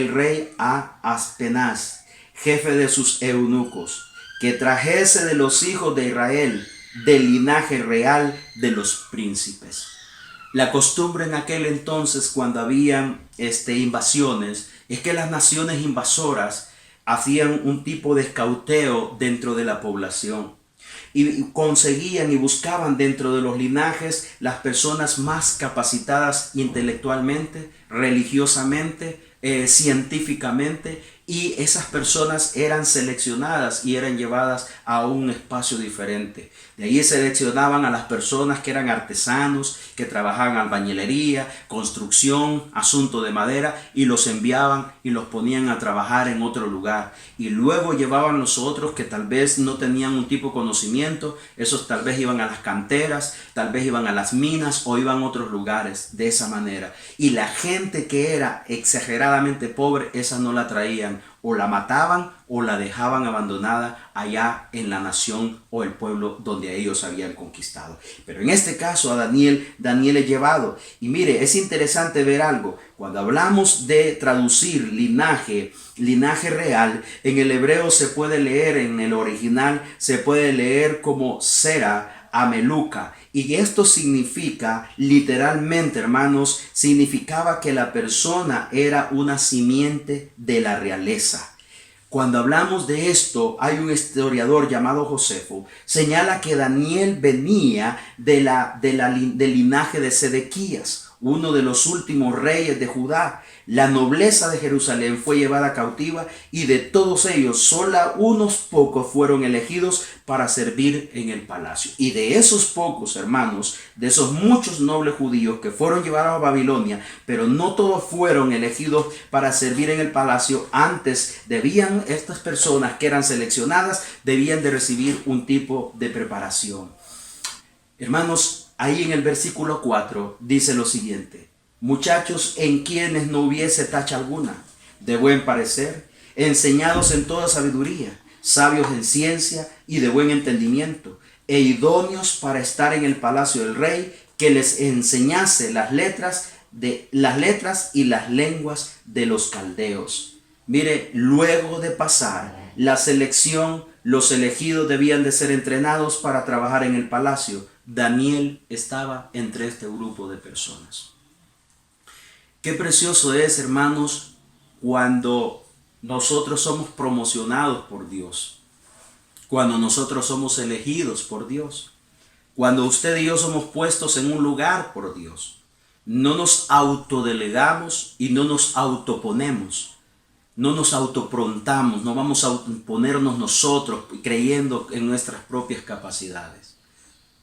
rey a Aspenaz, jefe de sus eunucos, que trajese de los hijos de Israel, del linaje real de los príncipes. La costumbre en aquel entonces, cuando habían invasiones, es que las naciones invasoras hacían un tipo de escauteo dentro de la población y conseguían y buscaban dentro de los linajes las personas más capacitadas intelectualmente, religiosamente, científicamente, y esas personas eran seleccionadas y eran llevadas a un espacio diferente. De ahí seleccionaban a las personas que eran artesanos, que trabajaban albañilería, construcción, asunto de madera, y los enviaban y los ponían a trabajar en otro lugar. Y luego llevaban los otros que tal vez no tenían un tipo de conocimiento, esos tal vez iban a las canteras, tal vez iban a las minas o iban a otros lugares de esa manera. Y la gente que era exageradamente pobre, esa no la traían, o la mataban o la dejaban abandonada allá en la nación o el pueblo donde ellos habían conquistado. Pero en este caso a Daniel es llevado. Y mire, es interesante ver algo. Cuando hablamos de traducir linaje real, en el hebreo se puede leer, en el original se puede leer como Sera Ameluca, y esto significa literalmente, hermanos, significaba que la persona era una simiente de la realeza. Cuando hablamos de esto, hay un historiador llamado Josefo, señala que Daniel venía del linaje de Sedequías, uno de los últimos reyes de Judá. La nobleza de Jerusalén fue llevada cautiva y de todos ellos solo unos pocos fueron elegidos para servir en el palacio. Y de esos pocos, hermanos, de esos muchos nobles judíos que fueron llevados a Babilonia, pero no todos fueron elegidos para servir en el palacio. Antes debían, estas personas que eran seleccionadas, debían de recibir un tipo de preparación. Hermanos, ahí en el versículo 4 dice lo siguiente: muchachos en quienes no hubiese tacha alguna, de buen parecer, enseñados en toda sabiduría, sabios en ciencia y de buen entendimiento, e idóneos para estar en el palacio del rey, que les enseñase las letras y las lenguas de los caldeos. Mire, luego de pasar la selección, los elegidos debían de ser entrenados para trabajar en el palacio. Daniel estaba entre este grupo de personas. Qué precioso es, hermanos, cuando nosotros somos promocionados por Dios, cuando nosotros somos elegidos por Dios, cuando usted y yo somos puestos en un lugar por Dios. No nos autodelegamos y no nos autoponemos, no nos autoprontamos, no vamos a ponernos nosotros creyendo en nuestras propias capacidades.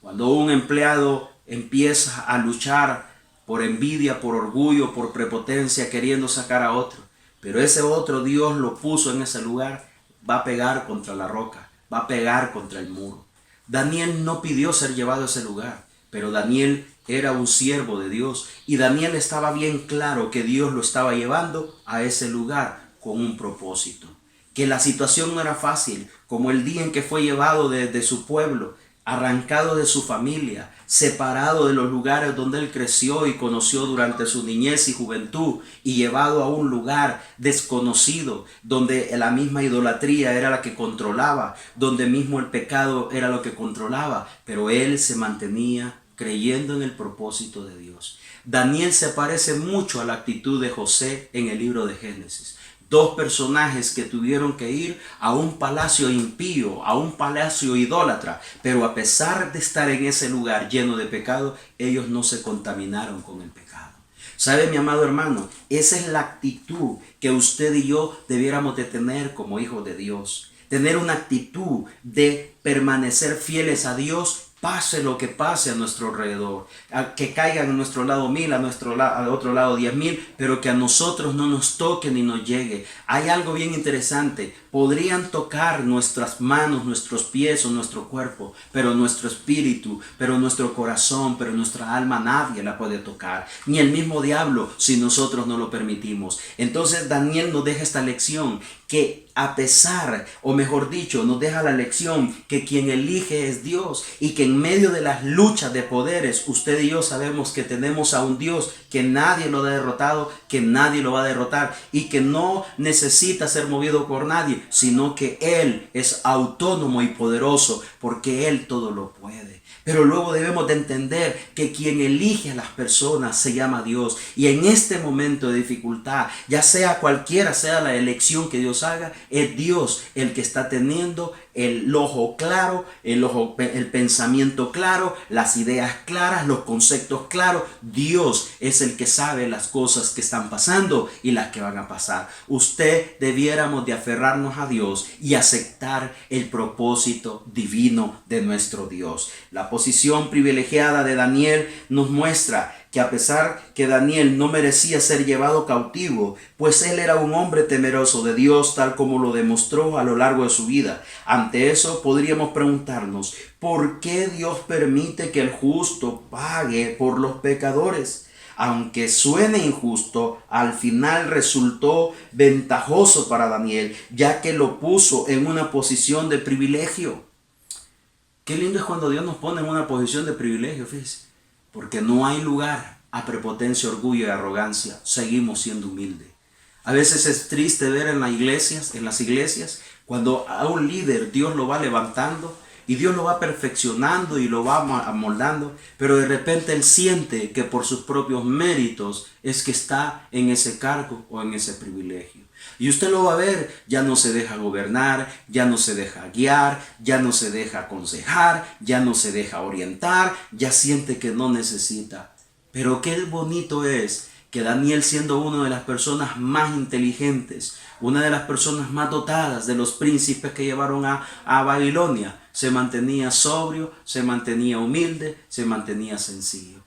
Cuando un empleado empieza a luchar por envidia, por orgullo, por prepotencia, queriendo sacar a otro, pero ese otro Dios lo puso en ese lugar, va a pegar contra la roca, va a pegar contra el muro. Daniel no pidió ser llevado a ese lugar, pero Daniel era un siervo de Dios y Daniel estaba bien claro que Dios lo estaba llevando a ese lugar con un propósito, que la situación no era fácil, como el día en que fue llevado de su pueblo, arrancado de su familia, separado de los lugares donde él creció y conoció durante su niñez y juventud, y llevado a un lugar desconocido, donde la misma idolatría era la que controlaba, donde mismo el pecado era lo que controlaba, pero él se mantenía creyendo en el propósito de Dios. Daniel se parece mucho a la actitud de José en el libro de Génesis. Dos personajes que tuvieron que ir a un palacio impío, a un palacio idólatra, pero a pesar de estar en ese lugar lleno de pecado, ellos no se contaminaron con el pecado. ¿Sabe, mi amado hermano? Esa es la actitud que usted y yo debiéramos de tener como hijos de Dios. Tener una actitud de permanecer fieles a Dios, pase lo que pase a nuestro alrededor, que caigan a nuestro lado 1000, al otro lado 10,000, pero que a nosotros no nos toque ni nos llegue. Hay algo bien interesante: podrían tocar nuestras manos, nuestros pies o nuestro cuerpo, pero nuestro espíritu, pero nuestro corazón, pero nuestra alma nadie la puede tocar, ni el mismo diablo si nosotros no lo permitimos. Entonces Daniel nos deja esta lección, que a pesar, o mejor dicho, nos deja la lección que quien elige es Dios, y que en medio de las luchas de poderes, usted y yo sabemos que tenemos a un Dios que nadie lo ha derrotado, que nadie lo va a derrotar, y que no necesita ser movido por nadie, sino que Él es autónomo y poderoso, porque Él todo lo puede. Pero luego debemos de entender que quien elige a las personas se llama Dios. Y en este momento de dificultad, ya sea cualquiera sea la elección que Dios haga, es Dios el que está teniendo el ojo claro, el pensamiento claro, las ideas claras, los conceptos claros. Dios es el que sabe las cosas que están pasando y las que van a pasar. Debiéramos de aferrarnos a Dios y aceptar el propósito divino de nuestro Dios. La posición privilegiada de Daniel nos muestra que a pesar que Daniel no merecía ser llevado cautivo, pues él era un hombre temeroso de Dios, tal como lo demostró a lo largo de su vida. Ante eso podríamos preguntarnos, ¿por qué Dios permite que el justo pague por los pecadores? Aunque suene injusto, al final resultó ventajoso para Daniel, ya que lo puso en una posición de privilegio. Qué lindo es cuando Dios nos pone en una posición de privilegio, fíjese. Porque no hay lugar a prepotencia, orgullo y arrogancia. Seguimos siendo humildes. A veces es triste ver en las iglesias, cuando a un líder Dios lo va levantando y Dios lo va perfeccionando y lo va amoldando, pero de repente él siente que por sus propios méritos es que está en ese cargo o en ese privilegio. Y usted lo va a ver, ya no se deja gobernar, ya no se deja guiar, ya no se deja aconsejar, ya no se deja orientar, ya siente que no necesita. Pero qué bonito es que Daniel, siendo una de las personas más inteligentes, una de las personas más dotadas de los príncipes que llevaron a Babilonia, se mantenía sobrio, se mantenía humilde, se mantenía sencillo.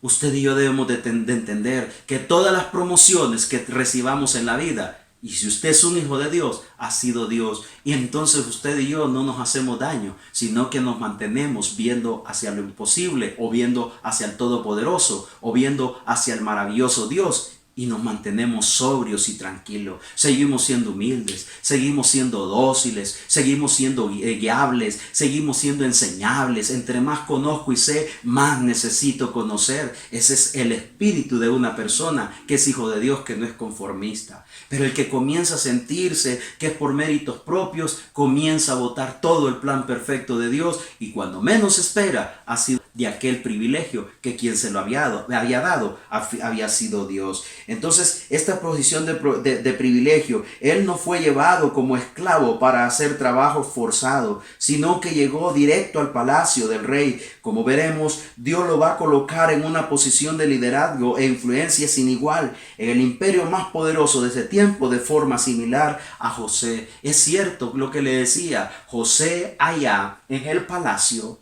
Usted y yo debemos de entender que todas las promociones que recibamos en la vida, y si usted es un hijo de Dios, ha sido Dios. Y entonces usted y yo no nos hacemos daño, sino que nos mantenemos viendo hacia lo imposible, o viendo hacia el Todopoderoso, o viendo hacia el maravilloso Dios. Y nos mantenemos sobrios y tranquilos. Seguimos siendo humildes, seguimos siendo dóciles, seguimos siendo guiables, seguimos siendo enseñables. Entre más conozco y sé, más necesito conocer. Ese es el espíritu de una persona que es hijo de Dios, que no es conformista. Pero el que comienza a sentirse que es por méritos propios, comienza a botar todo el plan perfecto de Dios, y cuando menos espera, ha sido de aquel privilegio que quien se lo había dado había sido Dios. Entonces, esta posición de privilegio, él no fue llevado como esclavo para hacer trabajo forzado, sino que llegó directo al palacio del rey. Como veremos, Dios lo va a colocar en una posición de liderazgo e influencia sin igual en el imperio más poderoso de ese tiempo, de forma similar a José. Es cierto lo que le decía, José allá en el palacio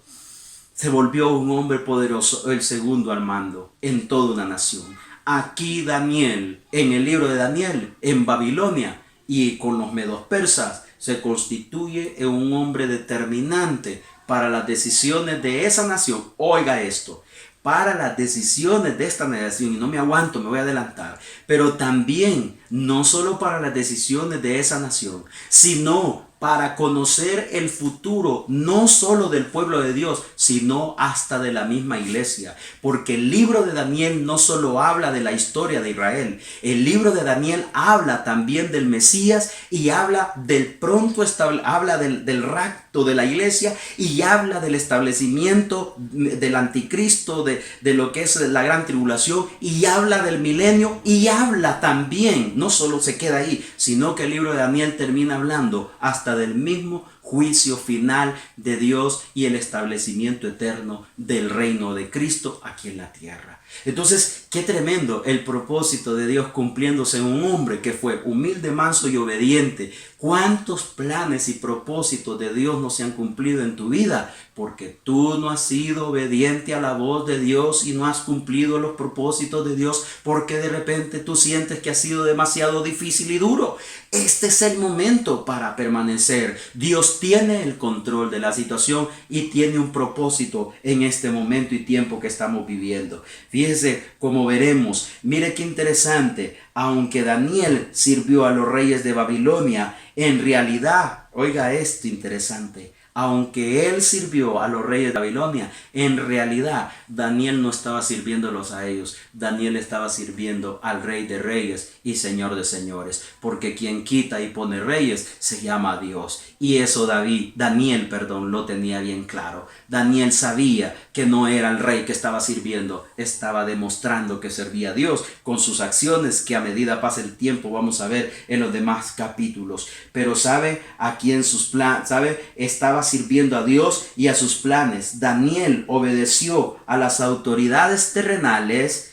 se volvió un hombre poderoso, el segundo al mando en toda una nación. Aquí Daniel, en el libro de Daniel, en Babilonia y con los medos persas, se constituye en un hombre determinante para las decisiones de esa nación. Oiga esto, para las decisiones de esta nación, y no me aguanto, me voy a adelantar, pero también no solo para las decisiones de esa nación, sino para conocer el futuro, no solo del pueblo de Dios, sino hasta de la misma iglesia. Porque el libro de Daniel no solo habla de la historia de Israel, el libro de Daniel habla también del Mesías, y habla del pronto habla del rapto de la iglesia, y habla del establecimiento del anticristo, de lo que es la gran tribulación, y habla del milenio, y habla también, no solo se queda ahí, sino que el libro de Daniel termina hablando hasta del mismo juicio final de Dios y el establecimiento eterno del reino de Cristo aquí en la tierra. Entonces, qué tremendo el propósito de Dios cumpliéndose en un hombre que fue humilde, manso y obediente. ¿Cuántos planes y propósitos de Dios no se han cumplido en tu vida? Porque tú no has sido obediente a la voz de Dios y no has cumplido los propósitos de Dios, porque de repente tú sientes que ha sido demasiado difícil y duro. Este es el momento para permanecer. Dios tiene el control de la situación y tiene un propósito en este momento y tiempo que estamos viviendo. Fíjese cómo veremos. Mire qué interesante. Aunque Daniel sirvió a los reyes de Babilonia, en realidad, oiga esto interesante, aunque él sirvió a los reyes de Babilonia, en realidad Daniel no estaba sirviéndolos a ellos. Daniel estaba sirviendo al Rey de Reyes y Señor de Señores, porque quien quita y pone reyes se llama Dios. Y eso Daniel lo tenía bien claro. Daniel sabía que no era el rey que estaba sirviendo, estaba demostrando que servía a Dios con sus acciones, que a medida pasa el tiempo vamos a ver en los demás capítulos. Pero sabe, aquí en sus planes, estaba sirviendo a Dios y a sus planes. Daniel obedeció a las autoridades terrenales.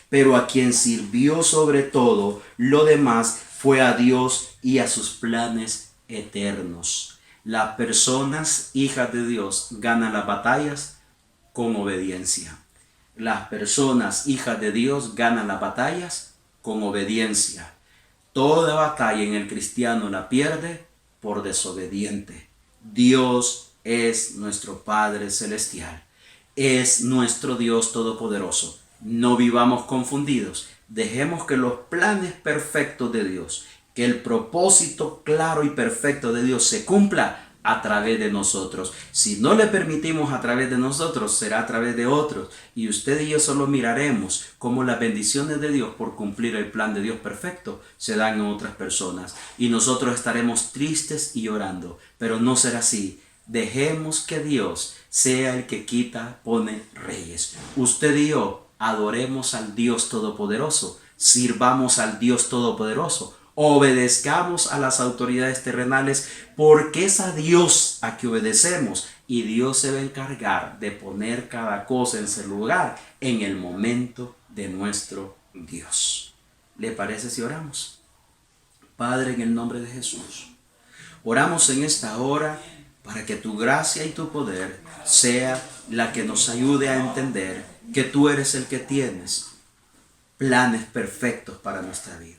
Pero a quien sirvió sobre todo lo demás fue a Dios y a sus planes eternos. Las personas hijas de Dios ganan las batallas con obediencia. Las personas hijas de Dios ganan las batallas con obediencia. Toda batalla en el cristiano la pierde por desobediente. Dios es nuestro Padre Celestial. Es nuestro Dios Todopoderoso. No vivamos confundidos. Dejemos que los planes perfectos de Dios, que el propósito claro y perfecto de Dios se cumpla a través de nosotros. Si no le permitimos a través de nosotros, será a través de otros. Y usted y yo solo miraremos cómo las bendiciones de Dios por cumplir el plan de Dios perfecto se dan en otras personas. Y nosotros estaremos tristes y llorando. Pero no será así. Dejemos que Dios sea el que quita, pone reyes. Usted y yo adoremos al Dios Todopoderoso. Sirvamos al Dios Todopoderoso. Obedezcamos a las autoridades terrenales, porque es a Dios a que obedecemos y Dios se va a encargar de poner cada cosa en su lugar en el momento de nuestro Dios. ¿Le parece si oramos? Padre, en el nombre de Jesús, oramos en esta hora para que tu gracia y tu poder sea la que nos ayude a entender que tú eres el que tienes planes perfectos para nuestra vida.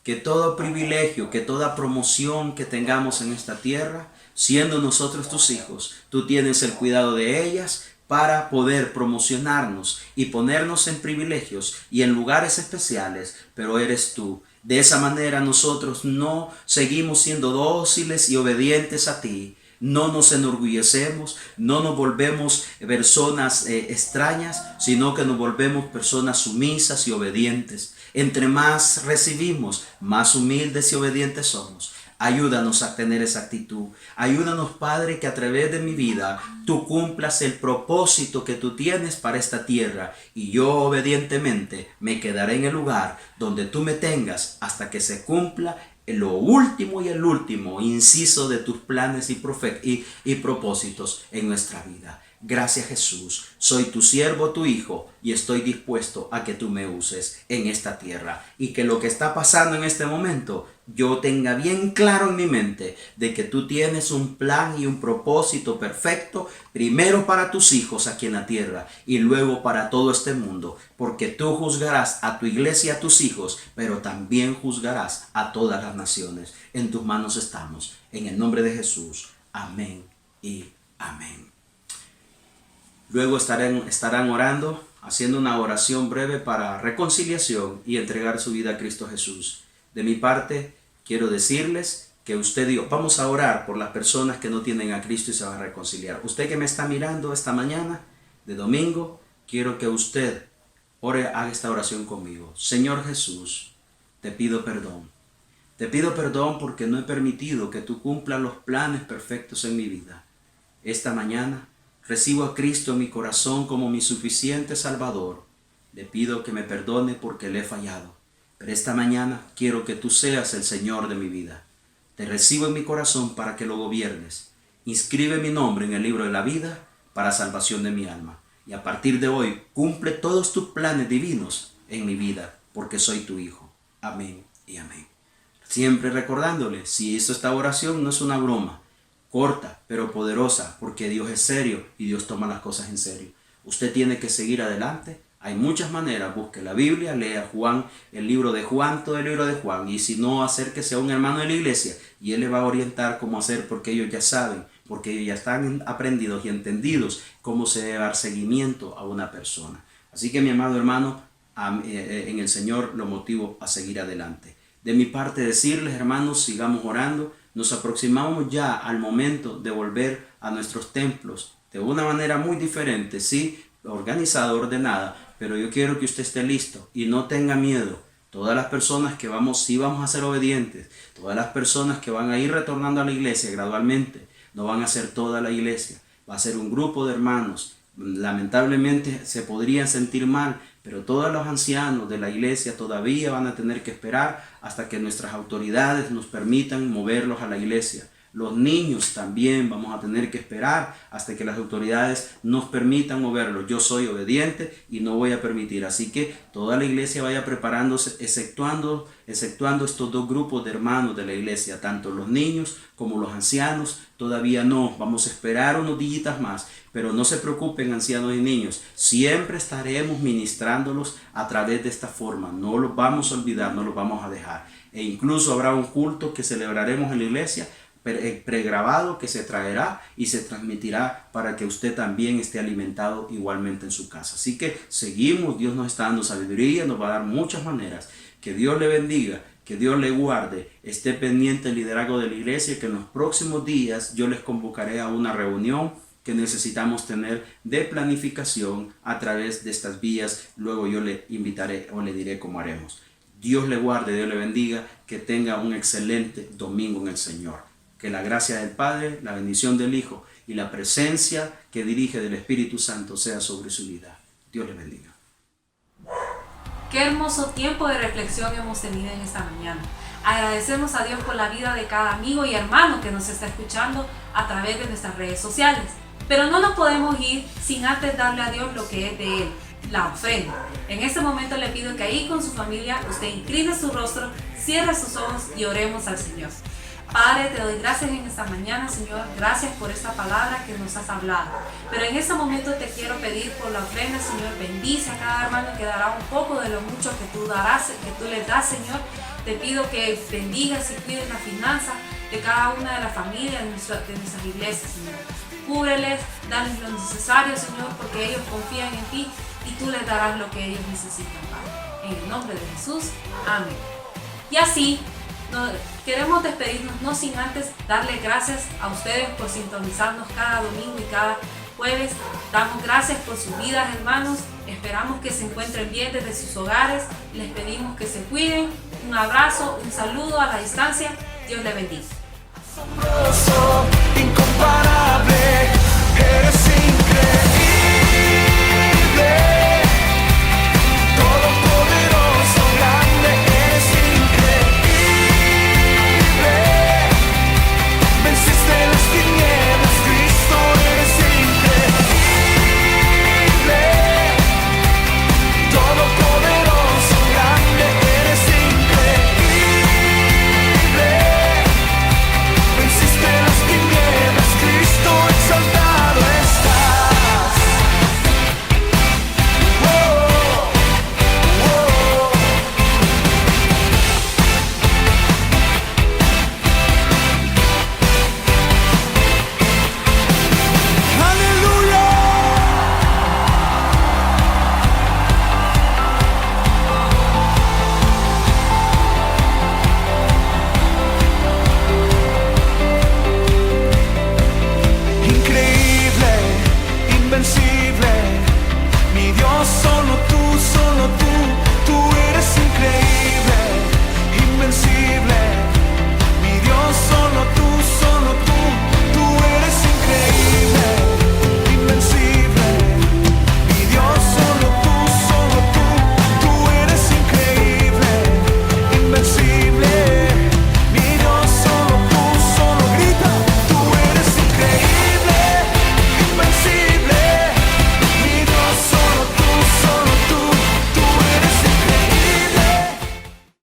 Que todo privilegio, que toda promoción que tengamos en esta tierra, siendo nosotros tus hijos, tú tienes el cuidado de ellas para poder promocionarnos y ponernos en privilegios y en lugares especiales, pero eres tú. De esa manera nosotros no seguimos siendo dóciles y obedientes a ti. No nos enorgullecemos, no nos volvemos personas extrañas, sino que nos volvemos personas sumisas y obedientes. Entre más recibimos, más humildes y obedientes somos. Ayúdanos a tener esa actitud. Ayúdanos, Padre, que a través de mi vida tú cumplas el propósito que tú tienes para esta tierra y yo obedientemente me quedaré en el lugar donde tú me tengas hasta que se cumpla lo último y el último inciso de tus planes y propósitos en nuestra vida. Gracias, Jesús. Soy tu siervo, tu hijo, y estoy dispuesto a que tú me uses en esta tierra. Y que lo que está pasando en este momento, yo tenga bien claro en mi mente de que tú tienes un plan y un propósito perfecto, primero para tus hijos aquí en la tierra y luego para todo este mundo. Porque tú juzgarás a tu iglesia y a tus hijos, pero también juzgarás a todas las naciones. En tus manos estamos. En el nombre de Jesús. Amén y amén. Luego estarán orando, haciendo una oración breve para reconciliación y entregar su vida a Cristo Jesús. De mi parte, quiero decirles que vamos a orar por las personas que no tienen a Cristo y se van a reconciliar. Usted que me está mirando esta mañana de domingo, quiero que usted haga esta oración conmigo. Señor Jesús, te pido perdón. Te pido perdón porque no he permitido que tú cumplas los planes perfectos en mi vida. Esta mañana recibo a Cristo en mi corazón como mi suficiente Salvador. Le pido que me perdone porque le he fallado. Pero esta mañana quiero que tú seas el Señor de mi vida. Te recibo en mi corazón para que lo gobiernes. Inscribe mi nombre en el libro de la vida para salvación de mi alma. Y a partir de hoy cumple todos tus planes divinos en mi vida porque soy tu hijo. Amén y amén. Siempre recordándole, si hizo esta oración no es una broma. Corta, pero poderosa, porque Dios es serio y Dios toma las cosas en serio. Usted tiene que seguir adelante. Hay muchas maneras. Busque la Biblia, lea Juan, el libro de Juan, todo el libro de Juan. Y si no, acérquese a un hermano de la iglesia y él le va a orientar cómo hacer, porque ellos ya saben, porque ellos ya están aprendidos y entendidos cómo se debe dar seguimiento a una persona. Así que, mi amado hermano, en el Señor lo motivo a seguir adelante. De mi parte, decirles, hermanos, sigamos orando. Nos aproximamos ya al momento de volver a nuestros templos de una manera muy diferente, sí, organizada, ordenada, pero yo quiero que usted esté listo y no tenga miedo. Todas las personas que vamos a ser obedientes, todas las personas que van a ir retornando a la iglesia gradualmente, no van a ser toda la iglesia, va a ser un grupo de hermanos. Lamentablemente se podrían sentir mal, pero todos los ancianos de la iglesia todavía van a tener que esperar hasta que nuestras autoridades nos permitan moverlos a la iglesia. Los niños también vamos a tener que esperar hasta que las autoridades nos permitan moverlos. Yo soy obediente y no voy a permitir. Así que toda la iglesia vaya preparándose, exceptuando estos dos grupos de hermanos de la iglesia, tanto los niños como los ancianos. Todavía no, vamos a esperar unos días más, pero no se preocupen, ancianos y niños, siempre estaremos ministrándolos a través de esta forma, no los vamos a olvidar, no los vamos a dejar, e incluso habrá un culto que celebraremos en la iglesia, pregrabado, que se traerá y se transmitirá para que usted también esté alimentado igualmente en su casa. Así que seguimos, Dios nos está dando sabiduría, nos va a dar muchas maneras. Que Dios le bendiga, que Dios le guarde, esté pendiente del liderazgo de la iglesia, que en los próximos días yo les convocaré a una reunión que necesitamos tener de planificación a través de estas vías. Luego yo le invitaré o le diré cómo haremos. Dios le guarde, Dios le bendiga, que tenga un excelente domingo en el Señor. Que la gracia del Padre, la bendición del Hijo y la presencia que dirige del Espíritu Santo sea sobre su vida. Dios le bendiga. Qué hermoso tiempo de reflexión hemos tenido en esta mañana. Agradecemos a Dios por la vida de cada amigo y hermano que nos está escuchando a través de nuestras redes sociales. Pero no nos podemos ir sin antes darle a Dios lo que es de Él, la ofrenda. En este momento le pido que ahí con su familia usted incline su rostro, cierre sus ojos y oremos al Señor. Padre, te doy gracias en esta mañana, Señor. Gracias por esta palabra que nos has hablado. Pero en este momento te quiero pedir por la ofrenda, Señor. Bendice a cada hermano que dará un poco de lo mucho que tú les das, Señor. Te pido que bendigas y cuides la finanza de cada una de las familias de nuestras iglesias, Señor. Cúbreles, dales lo necesario, Señor, porque ellos confían en ti y tú les darás lo que ellos necesitan, Padre. En el nombre de Jesús, amén. Y así, queremos despedirnos no sin antes darle gracias a ustedes por sintonizarnos cada domingo y cada jueves. Damos gracias por sus vidas, hermanos. Esperamos que se encuentren bien desde sus hogares. Les pedimos que se cuiden. Un abrazo, un saludo a la distancia. Dios les bendiga. Asombroso, incomparable, eres increíble.